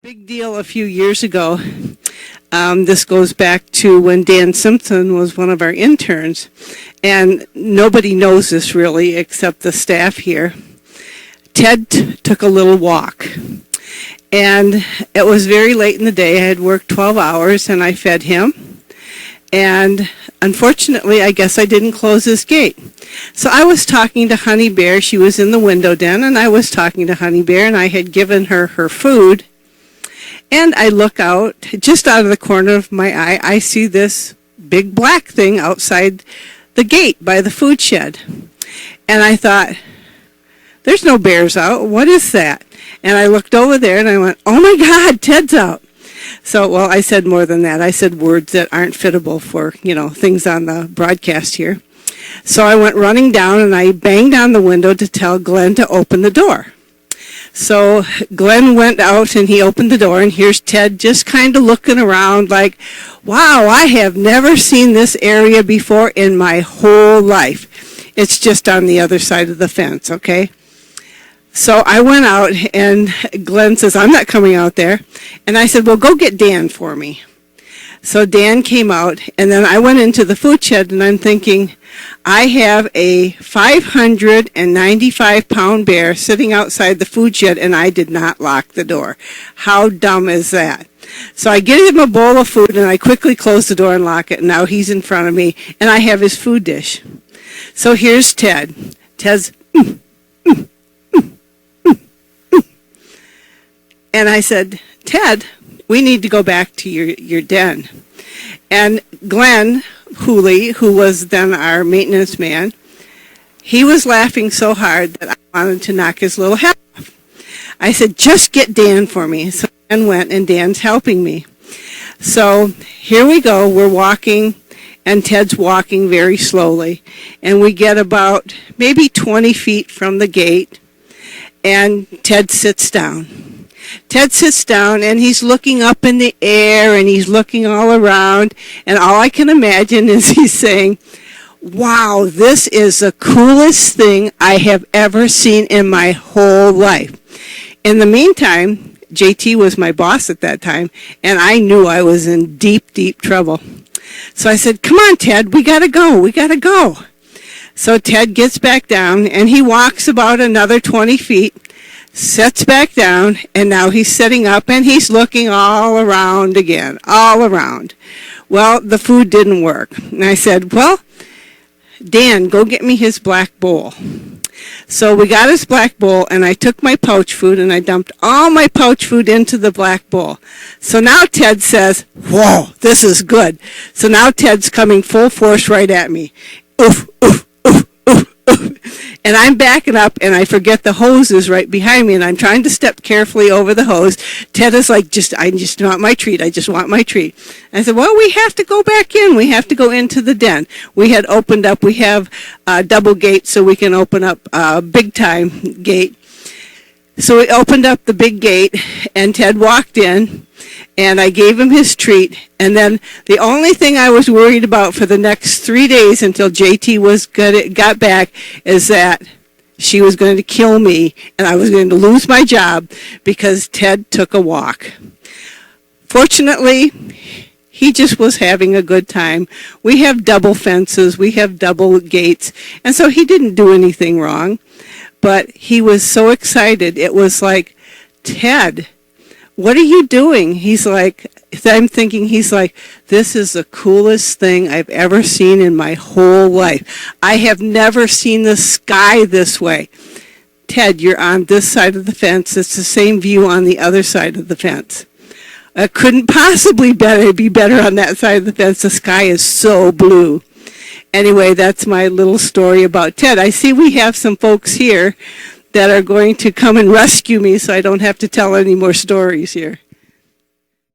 Big deal a few years ago. This goes back to when Dan Simpson was one of our interns, and nobody knows this really except the staff here. Ted took a little walk, and it was very late in the day. I had worked 12 hours, and I fed him, and unfortunately, I guess I didn't close his gate. So I was talking to Honey Bear. She was in the window den, and I was talking to Honey Bear, and I had given her her food. And I look out, just out of the corner of my eye, I see this big black thing outside the gate by the food shed. And I thought, there's no bears out. What is that? And I looked over there and I went, oh my God, Ted's out. So, well, I said more than that. I said words that aren't fittable for, things on the broadcast here. So I went running down and I banged on the window to tell Glenn to open the door. So Glenn went out and he opened the door, and here's Ted just kind of looking around like, wow, I have never seen this area before in my whole life. It's just on the other side of the fence, okay? So I went out, and Glenn says, I'm not coming out there. And I said, well, go get Dan for me. So Dan came out, and then I went into the food shed, and I'm thinking, I have a 595-pound bear sitting outside the food shed, and I did not lock the door. How dumb is that? So I give him a bowl of food, and I quickly close the door and lock it, and now he's in front of me, and I have his food dish. So here's Ted. Ted's, and I said, Ted, we need to go back to your den. And Glenn Hooley, who was then our maintenance man, he was laughing so hard that I wanted to knock his little head off. I said, just get Dan for me. So Dan went, and Dan's helping me. So here we go. We're walking, and Ted's walking very slowly. And we get about maybe 20 feet from the gate, and Ted sits down. Ted sits down, and he's looking up in the air, and he's looking all around, and all I can imagine is he's saying, wow, this is the coolest thing I have ever seen in my whole life. In the meantime, JT was my boss at that time, and I knew I was in deep, deep trouble. So I said, come on, Ted, we gotta go. So Ted gets back down, and he walks about another 20 feet, sits back down, and now he's sitting up, and he's looking all around again, all around. Well, the food didn't work. And I said, well, Dan, go get me his black bowl. So we got his black bowl, and I took my pouch food, and I dumped all my pouch food into the black bowl. So now Ted says, whoa, this is good. So now Ted's coming full force right at me. Oof, oof, oof, oof, oof. And I'm backing up, and I forget the hose is right behind me, and I'm trying to step carefully over the hose. Ted is like, I just want my treat. I just want my treat. I said, well, we have to go back in. We have to go into the den. We had opened up. We have a double gate, so we can open up a big-time gate. So we opened up the big gate, and Ted walked in, and I gave him his treat. And then the only thing I was worried about for the next 3 days until JT got back is that she was going to kill me, and I was going to lose my job because Ted took a walk. Fortunately, he just was having a good time. We have double fences. We have double gates. And so he didn't do anything wrong. But he was so excited. It was like, Ted, what are you doing? He's like, I'm thinking, he's like, this is the coolest thing I've ever seen in my whole life. I have never seen the sky this way. Ted, you're on this side of the fence. It's the same view on the other side of the fence. It couldn't possibly be better on that side of the fence. The sky is so blue. Anyway, that's my little story about Ted. I see we have some folks here that are going to come and rescue me so I don't have to tell any more stories here.